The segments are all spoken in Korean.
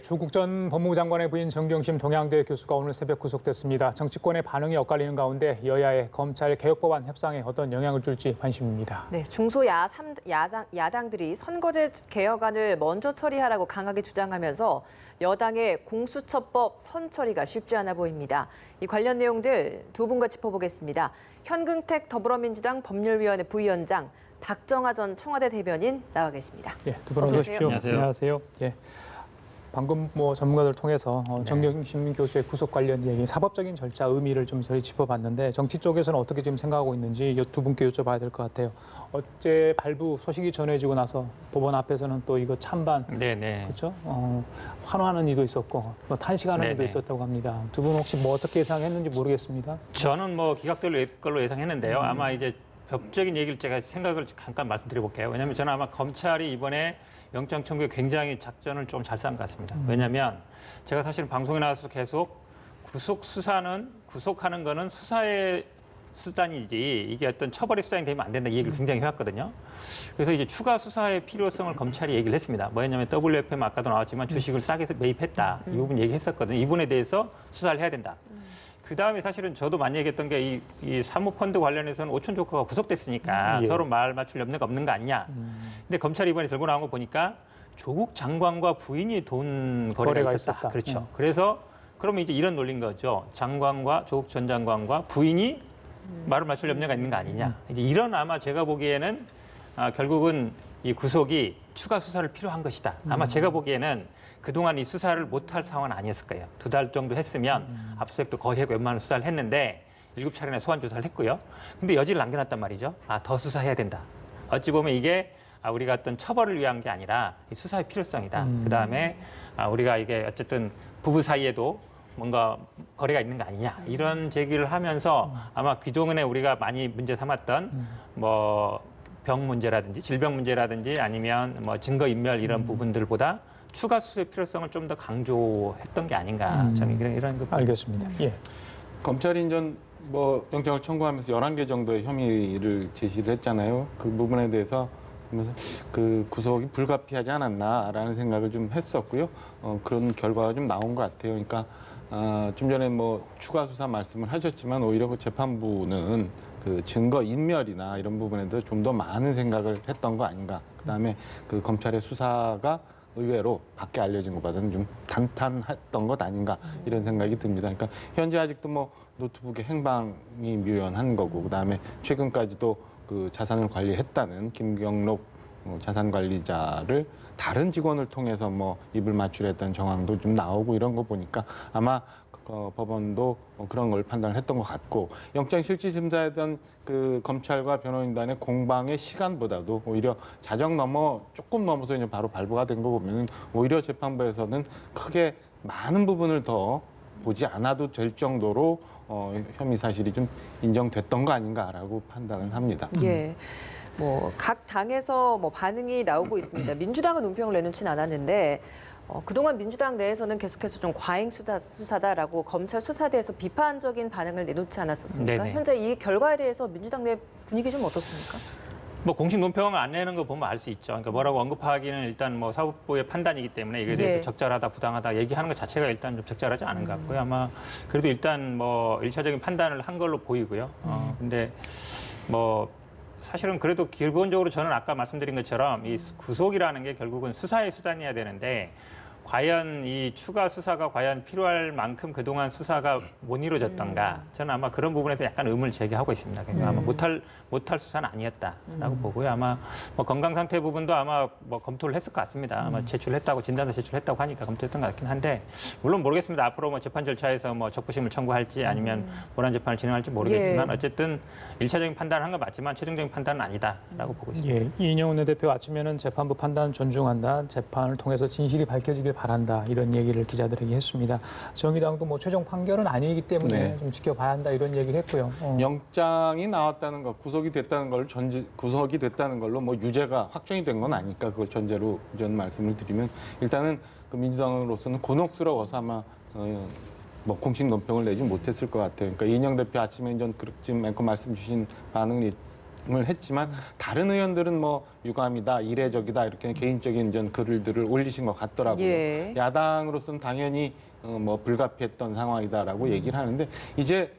조국 전 법무부 장관의 부인 정경심 동양대 교수가 오늘 새벽 구속됐습니다. 정치권의 반응이 엇갈리는 가운데 여야의 검찰 개혁법안 협상에 어떤 영향을 줄지 관심입니다. 네, 중소야 야당들이 선거제 개혁안을 먼저 처리하라고 강하게 주장하면서 여당의 공수처법 선처리가 쉽지 않아 보입니다. 이 관련 내용들 두 분과 짚어보겠습니다. 현근택 더불어민주당 법률위원회 부위원장, 박정하 전 청와대 대변인 나와 계십니다. 예, 두 분 어서 오십시오. 안녕하세요. 예. 방금 전문가들 통해서 정경심 교수의 구속 관련 얘기, 사법적인 절차 의미를 좀 저희 짚어봤는데 정치 쪽에서는 어떻게 지금 생각하고 있는지 두 분께 여쭤봐야 될 것 같아요. 어제 발부 소식이 전해지고 나서 법원 앞에서는 또 이거 찬반, 그렇죠? 환호하는 이도 있었고 탄식하는 이도 있었다고 합니다. 두 분 혹시 어떻게 예상했는지 모르겠습니다. 저는 기각될 걸로 예상했는데요. 아마 이제 법적인 얘기를 제가 생각을 잠깐 말씀드려볼게요. 왜냐하면 저는 아마 검찰이 이번에 영장 청구에 굉장히 작전을 좀 잘 짠 것 같습니다. 왜냐하면 제가 사실 방송에 나와서 계속 구속하는 거는 수사의 수단이지 이게 어떤 처벌의 수단이 되면 안 된다 이 얘기를 굉장히 해왔거든요. 그래서 이제 추가 수사의 필요성을 검찰이 얘기를 했습니다. 뭐였냐면 WFM 아까도 나왔지만 주식을 싸게 매입했다. 이 부분 얘기했었거든요. 이 부분에 대해서 수사를 해야 된다. 그다음에 사실은 저도 많이 얘기했던 게 이 사모펀드 관련해서는 오촌 조커가 구속됐으니까 서로 말 맞출 염려가 없는 거 아니냐. 근데 검찰이 이번에 들고 나온 거 보니까 조국 장관과 부인이 돈 거래가 있었다. 그렇죠. 그래서 그러면 이제 이런 논리인 거죠. 장관과 조국 전 장관과 부인이 말을 맞출 염려가 있는 거 아니냐. 이제 이런 아마 제가 보기에는 결국은 이 구속이 추가 수사를 필요한 것이다. 아마 제가 보기에는 그동안 이 수사를 못할 상황은 아니었을 거예요. 2달 정도 했으면 압수수색도 거의 하고 웬만한 수사를 했는데 7차례나 소환 조사를 했고요. 근데 여지를 남겨놨단 말이죠. 더 수사해야 된다. 어찌 보면 이게 우리가 어떤 처벌을 위한 게 아니라 수사의 필요성이다. 그다음에 우리가 이게 어쨌든 부부 사이에도 뭔가 거래가 있는 거 아니냐. 이런 제기를 하면서 아마 그동안에 우리가 많이 문제 삼았던 병 문제라든지 질병 문제라든지 아니면 증거인멸 이런 부분들보다 추가 수사의 필요성을 좀 더 강조했던 게 아닌가. 저는 이런 거 알겠습니다. 예. 검찰이 이제 영장을 청구하면서 11개 정도의 혐의를 제시를 했잖아요. 그 부분에 대해서 그 구속이 불가피하지 않았나라는 생각을 좀 했었고요. 그런 결과가 좀 나온 것 같아요. 그러니까 좀 전에 추가 수사 말씀을 하셨지만 오히려 그 재판부는 그 증거 인멸이나 이런 부분에도 좀 더 많은 생각을 했던 거 아닌가. 그다음에 그 검찰의 수사가 의외로 밖에 알려진 것보다는 좀 단단했던 것 아닌가 이런 생각이 듭니다. 그러니까 현재 아직도 노트북의 행방이 묘연한 거고 그다음에 최근까지도 그 자산을 관리했다는 김경록 자산관리자를 다른 직원을 통해서 입을 맞추려했던 정황도 좀 나오고 이런 거 보니까 아마 법원도 그런 걸 판단을 했던 것 같고 영장실질심사했던 그 검찰과 변호인단의 공방의 시간보다도 오히려 조금 넘어서 이제 바로 발부가 된 거 보면은 오히려 재판부에서는 크게 많은 부분을 더 보지 않아도 될 정도로 혐의 사실이 좀 인정됐던 거 아닌가라고 판단을 합니다. 예. 각 당에서 반응이 나오고 있습니다. 민주당은 논평을 내놓진 않았는데 그동안 민주당 내에서는 계속해서 좀 과잉 수사다라고 검찰 수사에 대해서 비판적인 반응을 내놓지 않았었습니까? 네네. 현재 이 결과에 대해서 민주당 내 분위기 좀 어떻습니까? 공식 논평을 안 내는 거 보면 알 수 있죠. 그러니까 뭐라고 언급하기는 일단 사법부의 판단이기 때문에 이게 대해서 적절하다, 부당하다 얘기하는 것 자체가 일단 좀 적절하지 않은 것 같고요. 아마 그래도 일단 1차적인 판단을 한 걸로 보이고요. 근데 사실은 그래도 기본적으로 저는 아까 말씀드린 것처럼 이 구속이라는 게 결국은 수사의 수단이어야 되는데 과연 이 추가 수사가 과연 필요할 만큼 그동안 수사가 못 이루어졌던가 저는 아마 그런 부분에서 약간 의문을 제기하고 있습니다. 그러니까 아마 못할 수사는 아니었다라고 보고요. 아마 건강 상태 부분도 아마 검토를 했을 것 같습니다. 아마 제출했다고 진단서 제출했다고 하니까 검토했던 것 같긴 한데 물론 모르겠습니다. 앞으로 재판 절차에서 적부심을 청구할지 아니면 본안 재판을 진행할지 모르겠지만 어쨌든 1차적인 판단을 한 건 맞지만 최종적인 판단은 아니다라고 보고 있습니다. 예, 이인영 원내대표 아침에는 재판부 판단 존중한다. 재판을 통해서 진실이 밝혀지길 바란다. 이런 얘기를 기자들에게 했습니다. 정의당도 최종 판결은 아니기 때문에 좀 지켜봐야 한다. 이런 얘기를 했고요. 영장이 나왔다는 것, 구속이 됐다는 걸로 유죄가 확정이 된 건 아니까 그걸 전제로 전 말씀을 드리면 일단은 그 민주당으로서는 곤혹스러워서 아마 공식 논평을 내지 못했을 것 같아요. 그러니까 이인영 대표 아침에 지금 앵커 말씀 주신 반응을 했지만 다른 의원들은 뭐 유감이다, 이례적이다 이렇게 개인적인 전 글들을 올리신 것 같더라고요. 예. 야당으로서는 당연히 뭐 불가피했던 상황이다라고 얘기를 하는데 이제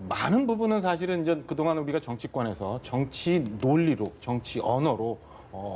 많은 부분은 사실은 이제 그동안 우리가 정치권에서 정치 논리로, 정치 언어로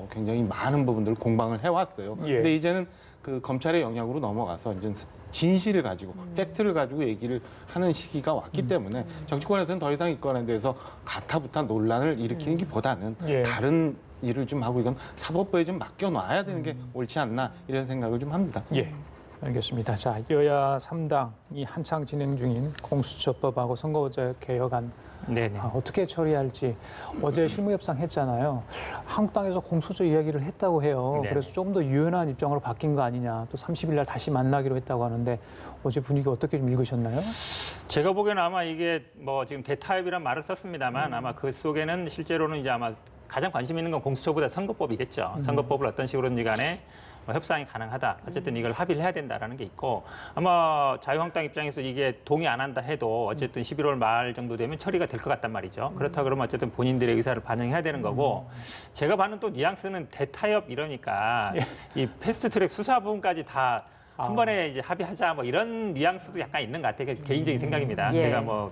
굉장히 많은 부분들을 공방을 해왔어요. 예. 근데 이제는 그 검찰의 영역으로 넘어가서 이제 진실을 가지고 팩트를 가지고 얘기를 하는 시기가 왔기 때문에 정치권에서는 더 이상 이 건에 대해서 가타부타 논란을 일으키기보다는 예. 다른 일을 좀 하고 이건 사법부에 좀 맡겨놔야 되는 게 옳지 않나 이런 생각을 좀 합니다. 예. 알겠습니다. 자, 여야 3당이 한창 진행 중인 공수처법하고 선거제 개혁안 네네. 어떻게 처리할지 어제 실무협상 했잖아요. 한국당에서 공수처 이야기를 했다고 해요. 네. 그래서 조금 더 유연한 입장으로 바뀐 거 아니냐. 또 30일 날 다시 만나기로 했다고 하는데 어제 분위기 어떻게 좀 읽으셨나요? 제가 보기에는 아마 이게 뭐 지금 대타협이란 말을 썼습니다만 아마 그 속에는 실제로는 이제 아마 가장 관심 있는 건 공수처보다 선거법이겠죠. 선거법을 어떤 식으로든지 간에 뭐 협상이 가능하다. 어쨌든 이걸 합의를 해야 된다라는 게 있고 아마 자유한국당 입장에서 이게 동의 안 한다 해도 어쨌든 11월 말 정도 되면 처리가 될 것 같단 말이죠. 그렇다 그러면 어쨌든 본인들의 의사를 반영해야 되는 거고 제가 봐는 또 뉘앙스는 대타협 이러니까 이 패스트트랙 수사 부분까지 다 한 번에 이제 합의하자 뭐 이런 뉘앙스도 약간 있는 것 같아요. 개인적인 생각입니다. 예. 제가 뭐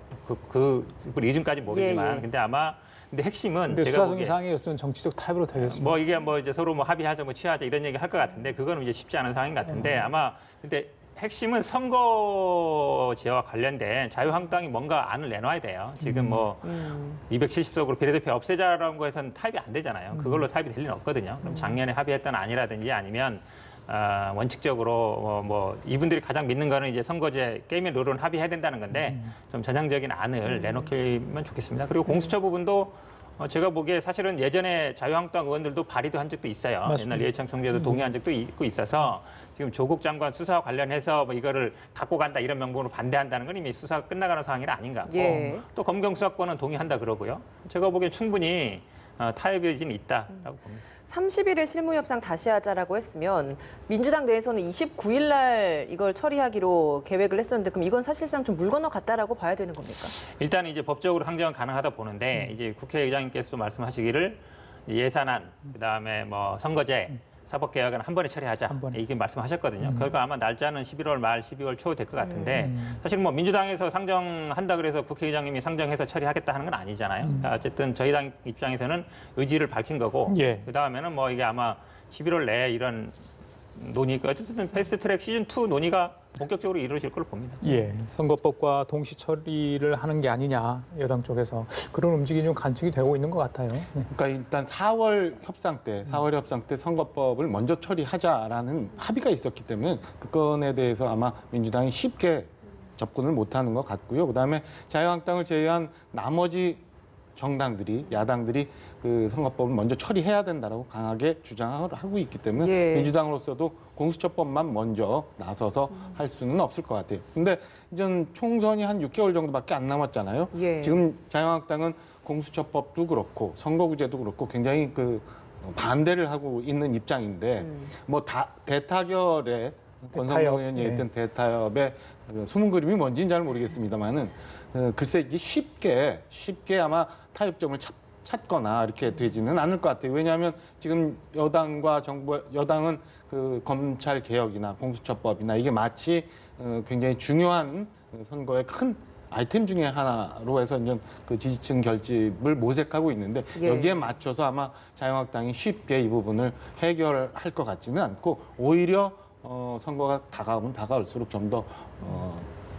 그 이중까지 모르지만 예. 근데 아마 근데 핵심은 근데 제가 수사 보기에 중상이 어떤 정치적 타협으로 되겠습니다. 뭐 이게 뭐 이제 서로 뭐 합의하자 뭐 취하자 이런 얘기 할 것 같은데 그거는 이제 쉽지 않은 상황인 것 같은데 아마 근데 핵심은 선거제와 관련된 자유한국당이 뭔가 안을 내놔야 돼요. 지금 뭐 270석으로 비례대표 없애자라는 거에서는 타협이 안 되잖아요. 그걸로 타협이 될 리는 없거든요. 그럼 작년에 합의했던 안이라든지 아니면 원칙적으로 뭐 이분들이 가장 믿는 거는 이제 선거제 게임의 룰은 합의해야 된다는 건데 좀 전향적인 안을 내놓기면 좋겠습니다. 그리고 공수처 부분도 제가 보기에 사실은 예전에 자유한국당 의원들도 발의도 한 적도 있어요. 맞습니다. 옛날 이해창 총재도 동의한 적도 있고 있어서 지금 조국 장관 수사와 관련해서 뭐 이거를 갖고 간다 이런 명분으로 반대한다는 건 이미 수사가 끝나가는 상황이라 아닌 것 같고 예. 또 검경 수사권은 동의한다 그러고요. 제가 보기엔 충분히 타협의 여지는 있다라고 봅니다. 30일에 실무협상 다시 하자라고 했으면 민주당 내에서는 29일 날 이걸 처리하기로 계획을 했었는데 그럼 이건 사실상 좀 물 건너갔다라고 봐야 되는 겁니까? 일단 이제 법적으로 항정은 가능하다 보는데 이제 국회의장님께서 말씀하시기를 예산안 그다음에 뭐 선거제 사법개혁은 한 번에 처리하자 한 번에. 이게 말씀하셨거든요. 그러니까 아마 날짜는 11월 말 12월 초 될 것 같은데 사실 뭐 민주당에서 상정한다 그래서 국회의장님이 상정해서 처리하겠다 하는 건 아니잖아요. 그러니까 어쨌든 저희 당 입장에서는 의지를 밝힌 거고 예. 그다음에는 뭐 이게 아마 11월 내에 이런 논의가 어쨌든 패스트트랙 시즌2 논의가 본격적으로 이루어질 걸로 봅니다. 예, 선거법과 동시 처리를 하는 게 아니냐 여당 쪽에서 그런 움직임이 좀 관측이 되고 있는 것 같아요. 네. 그러니까 일단 4월 협상 때 선거법을 먼저 처리하자라는 합의가 있었기 때문에 그 건에 대해서 아마 민주당이 쉽게 접근을 못하는 것 같고요. 그다음에 자유한국당을 제외한 나머지 정당들이 야당들이 그 선거법을 먼저 처리해야 된다라고 강하게 주장을 하고 있기 때문에 예. 민주당으로서도 공수처법만 먼저 나서서 할 수는 없을 것 같아요. 근데 이제 총선이 한 6개월 정도밖에 안 남았잖아요. 예. 지금 자유한국당은 공수처법도 그렇고 선거구제도 그렇고 굉장히 그 반대를 하고 있는 입장인데 뭐 대타결에 권성동 의원이 네. 했던 대타협의 그 숨은 그림이 뭔지는 잘 모르겠습니다만은 글쎄 이게 쉽게 아마 타협점을 찾거나 이렇게 되지는 않을 것 같아요. 왜냐하면 지금 여당은 그 검찰 개혁이나 공수처법이나 이게 마치 굉장히 중요한 선거의 큰 아이템 중에 하나로 해서 이제 그 지지층 결집을 모색하고 있는데 예. 여기에 맞춰서 아마 자유한국당이 쉽게 이 부분을 해결할 것 같지는 않고 오히려 선거가 다가오면 다가올수록 좀 더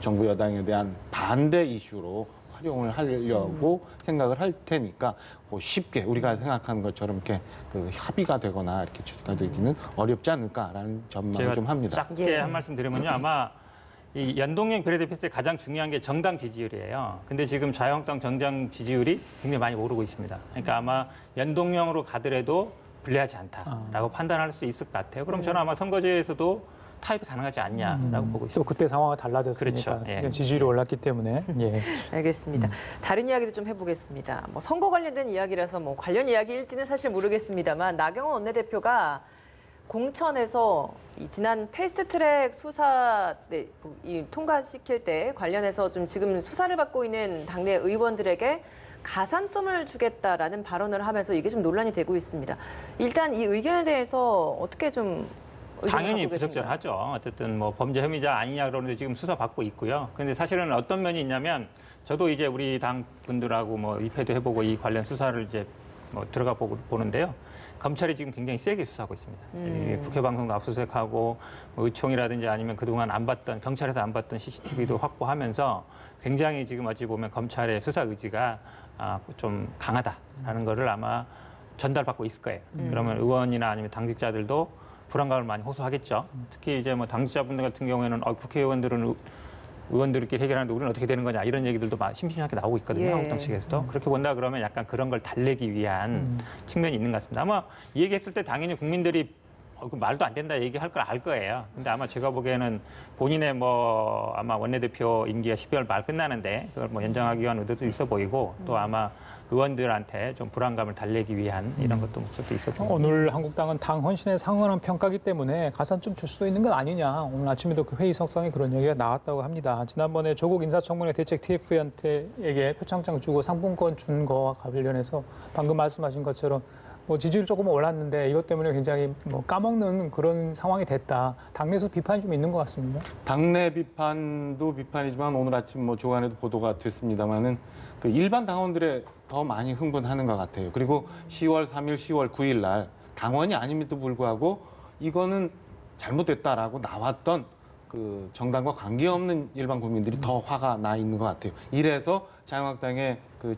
정부 여당에 대한 반대 이슈로 활용을 하려고 생각을 할 테니까 뭐 쉽게 우리가 생각하는 것처럼 이렇게 그 합의가 되거나 이렇게 되기는 어렵지 않을까라는 전망을 제가 좀 합니다. 짧게 예. 한 말씀 드리면요. 아마 이 연동형 비례대표때 가장 중요한 게 정당 지지율이에요. 근데 지금 자유한국당 정당 지지율이 굉장히 많이 오르고 있습니다. 그러니까 아마 연동형으로 가더라도 불리하지 않다라고 판단할 수 있을 것 같아요. 그럼 저는 아마 선거제에서도 타협이 가능하지 않냐라고 보고 있습니다. 또 그때 상황이 달라졌으니까 그렇죠. 예. 지지율이 올랐기 때문에 예. 알겠습니다. 다른 이야기도 좀 해보겠습니다. 뭐 선거 관련된 이야기라서 뭐 관련 이야기일지는 사실 모르겠습니다만 나경원 원내대표가 공천에서 이 지난 패스트트랙 수사 이 통과시킬 때 관련해서 좀 지금 수사를 받고 있는 당내 의원들에게 가산점을 주겠다라는 발언을 하면서 이게 좀 논란이 되고 있습니다. 일단 이 의견에 대해서 어떻게 좀 의견을 당연히 갖고 계신가요? 부적절하죠. 어쨌든 뭐 범죄 혐의자 아니냐 그러는데 지금 수사 받고 있고요. 그런데 사실은 어떤 면이 있냐면 저도 이제 우리 당 분들하고 뭐 입회도 해보고 이 관련 수사를 이제 뭐 들어가 보는데요. 검찰이 지금 굉장히 세게 수사하고 있습니다. 이 국회 방송도 압수수색하고 뭐 의총이라든지 아니면 그동안 안 봤던 경찰에서 안 봤던 CCTV도 확보하면서 굉장히 지금 어찌 보면 검찰의 수사 의지가 좀 강하다라는 거를 아마 전달받고 있을 거예요. 그러면 의원이나 아니면 당직자들도 불안감을 많이 호소하겠죠. 특히 이제 뭐 당직자분들 같은 경우에는 국회의원들은 의원들끼리 해결하는데 우리는 어떻게 되는 거냐 이런 얘기들도 심심하게 나오고 있거든요. 예. 한국당 측에서도. 그렇게 본다 그러면 약간 그런 걸 달래기 위한 측면이 있는 것 같습니다. 아마 이 얘기했을 때 당연히 국민들이 그 말도 안 된다 얘기할 걸 알 거예요. 근데 아마 제가 보기에는 본인의 뭐 아마 원내대표 임기가 12월 말 끝나는데 그걸 뭐 연장하기 위한 의도도 있어 보이고 또 아마 의원들한테 좀 불안감을 달래기 위한 이런 것도 목적도 있어 보입니다. 오늘 한국당은 당 헌신에 상응하는 평가기 때문에 가산점 줄 수도 있는 건 아니냐. 오늘 아침에도 그 회의 석상에 그런 얘기가 나왔다고 합니다. 지난번에 조국 인사청문회 대책 TF한테에게 표창장 주고 상품권 준 거와 관련해서 방금 말씀하신 것처럼 뭐 지지율 조금 올랐는데 이것 때문에 굉장히 뭐 까먹는 그런 상황이 됐다. 당내에서 비판이 좀 있는 것 같습니다. 당내 비판도 비판이지만 오늘 아침 뭐 조간에도 보도가 됐습니다만은 그 일반 당원들의 더 많이 흥분하는 것 같아요. 그리고 10월 3일, 10월 9일 날 당원이 아님에도 불구하고 이거는 잘못됐다라고 나왔던 그 정당과 관계없는 일반 국민들이 더 화가 나 있는 것 같아요. 이래서 자유한국당의 그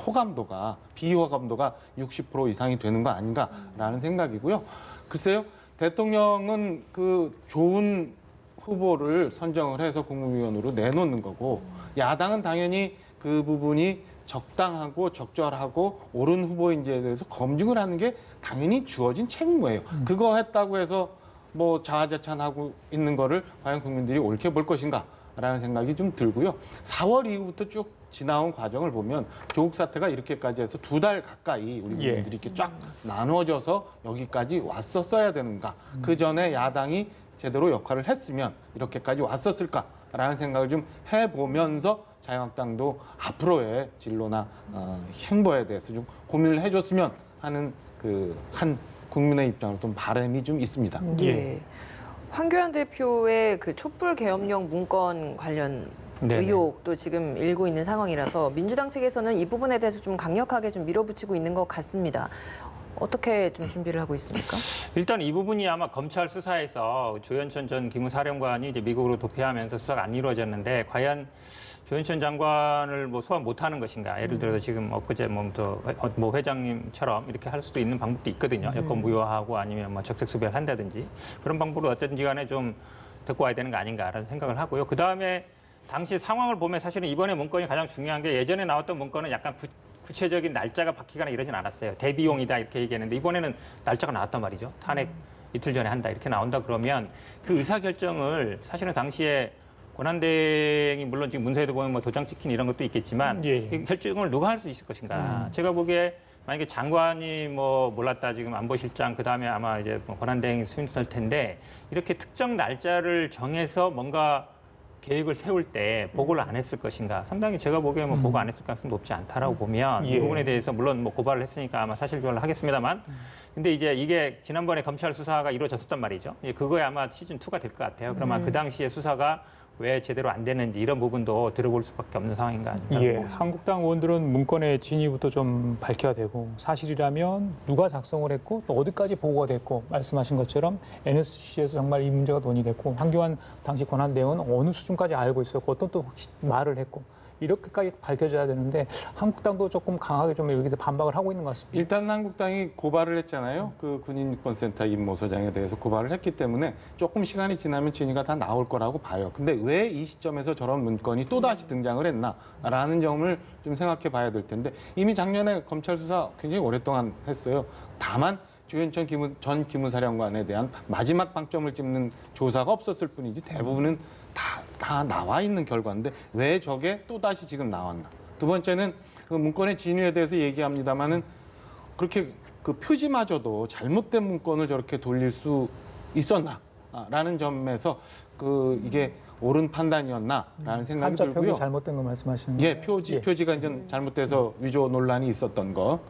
호감도가 비호감도가 60% 이상이 되는 거 아닌가라는 생각이고요. 글쎄요, 대통령은 그 좋은 후보를 선정을 해서 국무위원으로 내놓는 거고 야당은 당연히 그 부분이 적당하고 적절하고 옳은 후보인지에 대해서 검증을 하는 게 당연히 주어진 책무예요. 그거 했다고 해서 뭐 자화자찬하고 있는 거를 과연 국민들이 옳게 볼 것인가라는 생각이 좀 들고요. 4월 이후부터 쭉 지나온 과정을 보면 조국 사태가 이렇게까지 해서 2달 가까이 우리 국민들이 이렇게 쫙 나누어져서 여기까지 왔었어야 되는가. 그 전에 야당이 제대로 역할을 했으면 이렇게까지 왔었을까라는 생각을 좀 해보면서 자유한국당도 앞으로의 진로나 행보에 대해서 좀 고민을 해줬으면 하는 그 한 국민의 입장으로 좀 바람이 좀 있습니다. 예. 황교안 대표의 그 촛불 계엄령 문건 관련 네네. 의혹도 지금 일고 있는 상황이라서 민주당 측에서는 이 부분에 대해서 좀 강력하게 좀 밀어붙이고 있는 것 같습니다. 어떻게 좀 준비를 하고 있습니까? 일단 이 부분이 아마 검찰 수사에서 조현천 전 기무사령관이 이제 미국으로 도피하면서 수사가 안 이루어졌는데 과연 조현천 장관을 뭐 소환 못하는 것인가? 예를 들어서 지금 엊그제 뭐 회장님처럼 이렇게 할 수도 있는 방법도 있거든요. 여권 무효하고 아니면 뭐 적색 수배를 한다든지 그런 방법으로 어쨌든지 간에 좀 데리고 와야 되는 거 아닌가라는 생각을 하고요. 그 다음에 당시 상황을 보면 사실은 이번에 문건이 가장 중요한 게 예전에 나왔던 문건은 약간 구체적인 날짜가 바뀌거나 이러진 않았어요. 대비용이다 이렇게 얘기했는데 이번에는 날짜가 나왔단 말이죠. 탄핵 이틀 전에 한다 이렇게 나온다 그러면 그 의사결정을 사실은 당시에 권한대행이 물론 지금 문서에도 보면 뭐 도장 찍힌 이런 것도 있겠지만 이 결정을 누가 할 수 있을 것인가. 제가 보기에 만약에 장관이 뭐 몰랐다 지금 안보실장 그다음에 아마 이제 뭐 권한대행이 순서일 텐데 이렇게 특정 날짜를 정해서 뭔가 계획을 세울 때 보고를 안 했을 것인가. 상당히 제가 보기에 뭐 보고 안 했을 가능성이 높지 않다라고 보면 이 부분에 대해서 물론 뭐 고발을 했으니까 아마 사실조사를 하겠습니다만 근데 이제 이게 지난번에 검찰 수사가 이루어졌었단 말이죠. 그거에 아마 시즌 2가 될 것 같아요. 그러면 그 당시에 수사가 왜 제대로 안 됐는지 이런 부분도 들어볼 수밖에 없는 상황인가. 한국당 의원들은 문건의 진위부터 좀 밝혀야 되고 사실이라면 누가 작성을 했고 또 어디까지 보고가 됐고 말씀하신 것처럼 NSC에서 정말 이 문제가 논의됐고 황교안 당시 권한대행은 어느 수준까지 알고 있었고 어떤 또 말을 했고 이렇게까지 밝혀져야 되는데 한국당도 조금 강하게 좀 여기서 반박을 하고 있는 것 같습니다. 일단 한국당이 고발을 했잖아요. 그 군인권센터 임모 소장에 대해서 고발을 했기 때문에 조금 시간이 지나면 진위가 다 나올 거라고 봐요. 근데 왜 이 시점에서 저런 문건이 또다시 등장을 했나라는 점을 좀 생각해 봐야 될 텐데 이미 작년에 검찰 수사 굉장히 오랫동안 했어요. 다만 조현천 전 기무사령관에 대한 마지막 방점을 짚는 조사가 없었을 뿐이지 대부분은 다 나와 있는 결과인데 왜 저게 또다시 지금 나왔나. 두 번째는 그 문건의 진위에 대해서 얘기합니다마는 그렇게 그 표지마저도 잘못된 문건을 저렇게 돌릴 수 있었나. 있다라는 점에서 이게 옳은 판단이었나라는 생각이 한자 들고요. 표기 잘못된 거 말씀하시는 거예요? 예, 표지가 이제 잘못돼서 위조 논란이 있었던 거.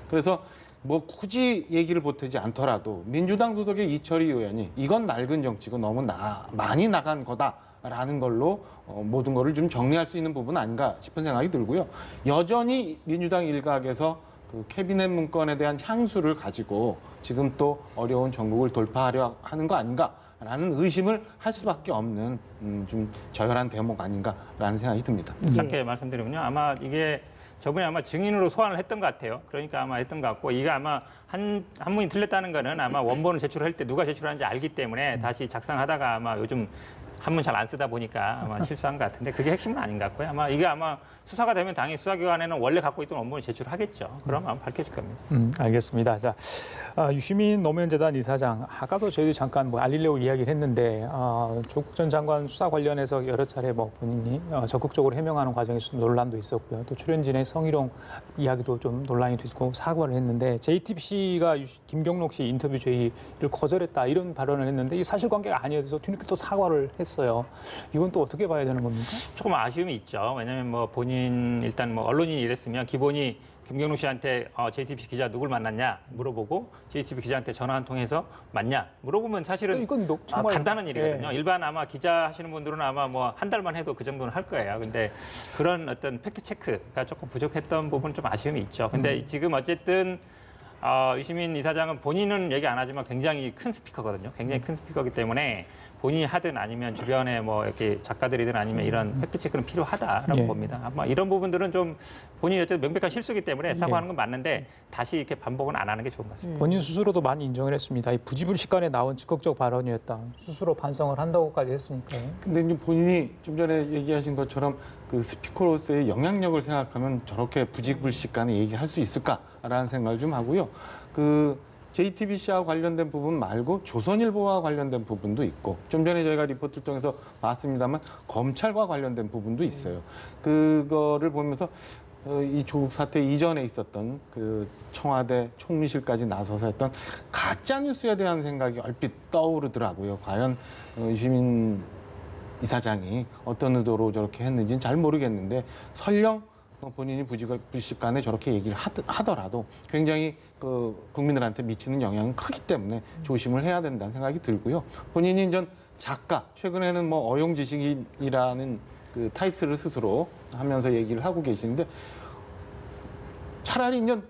그래서 뭐 굳이 얘기를 보태지 않더라도 민주당 소속의 이철희 의원이 이건 낡은 정치고 너무 많이 나간 거다라는 걸로 모든 거를 좀 정리할 수 있는 부분 아닌가 싶은 생각이 들고요. 여전히 민주당 일각에서 그 캐비넷 문건에 대한 향수를 가지고 지금 또 어려운 전국을 돌파하려 하는 거 아닌가라는 의심을 할 수밖에 없는 좀 저열한 대목 아닌가라는 생각이 듭니다. 짧게 말씀드리면요. 아마 이게 저분이 아마 증인으로 소환을 했던 것 같아요. 그러니까 아마 했던 것 같고 이게 아마 한문이 틀렸다는 거는 아마 원본을 제출할 때 누가 제출하는지 알기 때문에 다시 작성하다가 아마 요즘 한문 잘 안 쓰다 보니까 아마 실수한 것 같은데 그게 핵심은 아닌 것 같고요. 아마 이게 아마 수사가 되면 당연히 수사기관에는 원래 갖고 있던 원본을 제출하겠죠. 그럼 아마 밝혀질 겁니다. 알겠습니다. 자, 유시민 노무현재단 이사장, 아까도 저희도 잠깐 알리려고 이야기를 했는데 조국 전 장관 수사 관련해서 여러 차례 본인이 적극적으로 해명하는 과정에서 논란도 있었고요. 또 출연진의 성희롱 이야기도 좀 논란이 됐고 사과를 했는데 JTBC가 김경록 씨 인터뷰 제의를 거절했다 이런 발언을 했는데 이 사실관계가 아니어서 뒤늦게 또 사과를 했어요. 이건 또 어떻게 봐야 되는 겁니까? 조금 아쉬움이 있죠. 왜냐하면 본인 일단 언론인이 이랬으면 기본이 김경록 씨한테 JTBC 기자 누굴 만났냐 물어보고 JTBC 기자한테 전화 한 통해서 맞냐 물어보면 사실은 이건 정말 간단한 일이거든요. 일반 아마 기자 하시는 분들은 아마 한 달만 해도 그 정도는 할 거예요. 근데 그런 어떤 팩트 체크가 조금 부족했던 부분 좀 아쉬움이 있죠. 근데 지금 어쨌든 유시민 이사장은 본인은 얘기 안 하지만 굉장히 큰 스피커거든요. 굉장히 큰 스피커이기 때문에 본인이 하든 아니면 주변에 이렇게 작가들이든 아니면 이런 팩트 체크는 필요하다라고 봅니다. 아마 이런 부분들은 좀 본인이 어쨌든 명백한 실수기 때문에 사과하는 건 맞는데 다시 이렇게 반복은 안 하는 게 좋은 것 같습니다. 본인 스스로도 많이 인정을 했습니다. 이 부지불식간에 나온 즉각적 발언이었다. 스스로 반성을 한다고까지 했으니까요. 근데 이제 본인이 좀 전에 얘기하신 것처럼 그 스피커로서의 영향력을 생각하면 저렇게 부지불식간에 얘기할 수 있을까라는 생각을 좀 하고요. JTBC와 관련된 부분 말고 조선일보와 관련된 부분도 있고 좀 전에 저희가 리포트를 통해서 봤습니다만 검찰과 관련된 부분도 있어요. 그거를 보면서 이 조국 사태 이전에 있었던 그 청와대 총리실까지 나서서 했던 가짜 뉴스에 대한 생각이 얼핏 떠오르더라고요. 과연 유시민 이사장이 어떤 의도로 저렇게 했는지는 잘 모르겠는데 설령 본인이 부지불식간에 저렇게 얘기를 하더라도 굉장히 국민들한테 미치는 영향은 크기 때문에 조심을 해야 된다는 생각이 들고요. 본인이 이제 작가, 최근에는 어용지식인이라는 그 타이틀을 스스로 하면서 얘기를 하고 계시는데 차라리 이제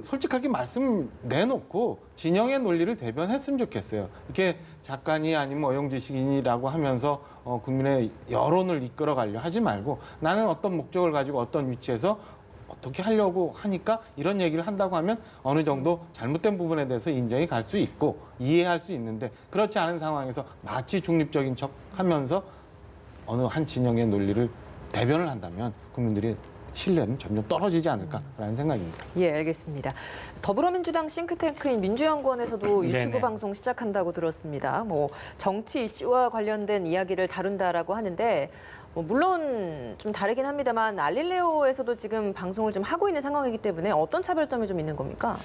솔직하게 말씀 내놓고 진영의 논리를 대변했으면 좋겠어요. 이렇게 작가니 아니면 어용지식인이라고 하면서 국민의 여론을 이끌어가려 하지 말고 나는 어떤 목적을 가지고 어떤 위치에서 어떻게 하려고 하니까 이런 얘기를 한다고 하면 어느 정도 잘못된 부분에 대해서 인정이 갈 수 있고 이해할 수 있는데 그렇지 않은 상황에서 마치 중립적인 척 하면서 어느 한 진영의 논리를 대변을 한다면 국민들이 신뢰는 점점 떨어지지 않을까라는 생각입니다. 예, 알겠습니다. 더불어민주당 싱크탱크인 민주연구원에서도 유튜브 네네. 방송 시작한다고 들었습니다. 정치 이슈와 관련된 이야기를 다룬다라고 하는데 물론 좀 다르긴 합니다만 알릴레오에서도 지금 방송을 좀 하고 있는 상황이기 때문에 어떤 차별점이 좀 있는 겁니까?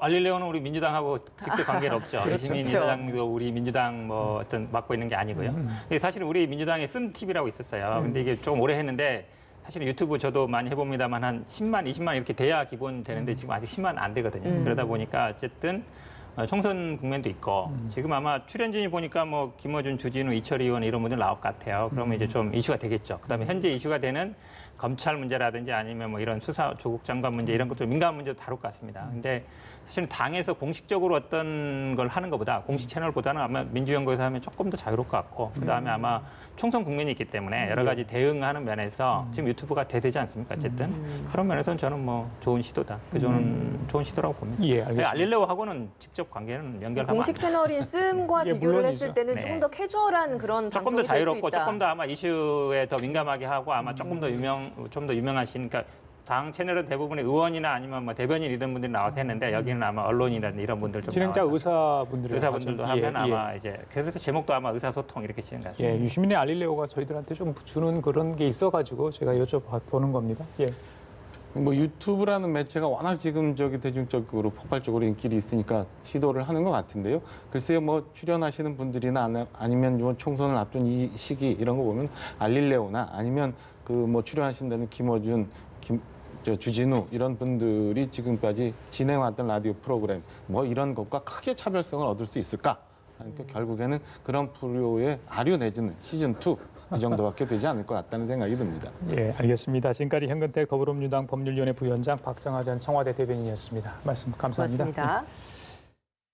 알릴레오는 우리 민주당하고 직접 관계는 없죠. 유시민 이사장도 우리 민주당 어떤 맡고 있는 게 아니고요. 사실은 우리 민주당에 쓴 TV라고 있었어요. 근데 이게 조금 오래 했는데 사실은 유튜브 저도 많이 해봅니다만 한 10만, 20만 이렇게 돼야 기본 되는데 지금 아직 10만 안 되거든요. 그러다 보니까 어쨌든 총선 국면도 있고 지금 아마 출연진이 보니까 김어준, 주진우, 이철희 의원 이런 분들 나올 것 같아요. 그러면 이제 좀 이슈가 되겠죠. 그다음에 현재 이슈가 되는 검찰 문제라든지 아니면 이런 수사 조국 장관 문제 이런 것들 민감한 문제도 다룰 것 같습니다. 근데 사실은 당에서 공식적으로 어떤 걸 하는 것보다 공식 채널보다는 아마 민주연구에서 하면 조금 더 자유로울 것 같고 그다음에 아마 총선 국면이 있기 때문에 여러 가지 대응하는 면에서 지금 유튜브가 대되지 않습니까? 어쨌든 그런 면에서는 저는 좋은 시도다. 좋은 시도라고 봅니다. 예, 알겠습니다. 알릴레오하고는 직접 관계는 연결하면 공식 채널인 씀과 예, 비교를 물론이죠. 했을 때는 네. 조금 더 캐주얼한 그런 조금 더 방송이 될 수 자유롭고 있다. 조금 더 아마 이슈에 더 민감하게 하고 아마 조금 더 좀 더 유명하신 그러니까 당 채널은 대부분의 의원이나 아니면 대변인 이런 분들이 나와서 했는데 여기는 아마 언론이라든지 이런 분들 좀 진행자 나와서 의사분들도 하면 아마 이제 그래서 제목도 아마 의사소통 이렇게 지은 것 같습니다. 예, 유시민의 알릴레오가 저희들한테 좀 주는 그런 게 있어가지고 제가 여쭤보는 겁니다. 예. 뭐 유튜브라는 매체가 워낙 지금 대중적으로 폭발적으로 인기를 있으니까 시도를 하는 것 같은데요. 글쎄요, 뭐 출연하시는 분들이나 아니면 뭐 총선을 앞둔 이 시기 이런 거 보면 알릴레오나 아니면 그 뭐 출연하신다는 김어준, 주진우 이런 분들이 지금까지 진행해왔던 라디오 프로그램 뭐 이런 것과 크게 차별성을 얻을 수 있을까? 그러니까 결국에는 그런 프로의 아류 내지는 시즌 2 이 정도밖에 되지 않을 것 같다는 생각이 듭니다. 예, 알겠습니다. 지금까지 현근택 더불어민주당 법률위원회 부위원장 박정하 전 청와대 대변인이었습니다. 말씀 감사합니다. 고맙습니다.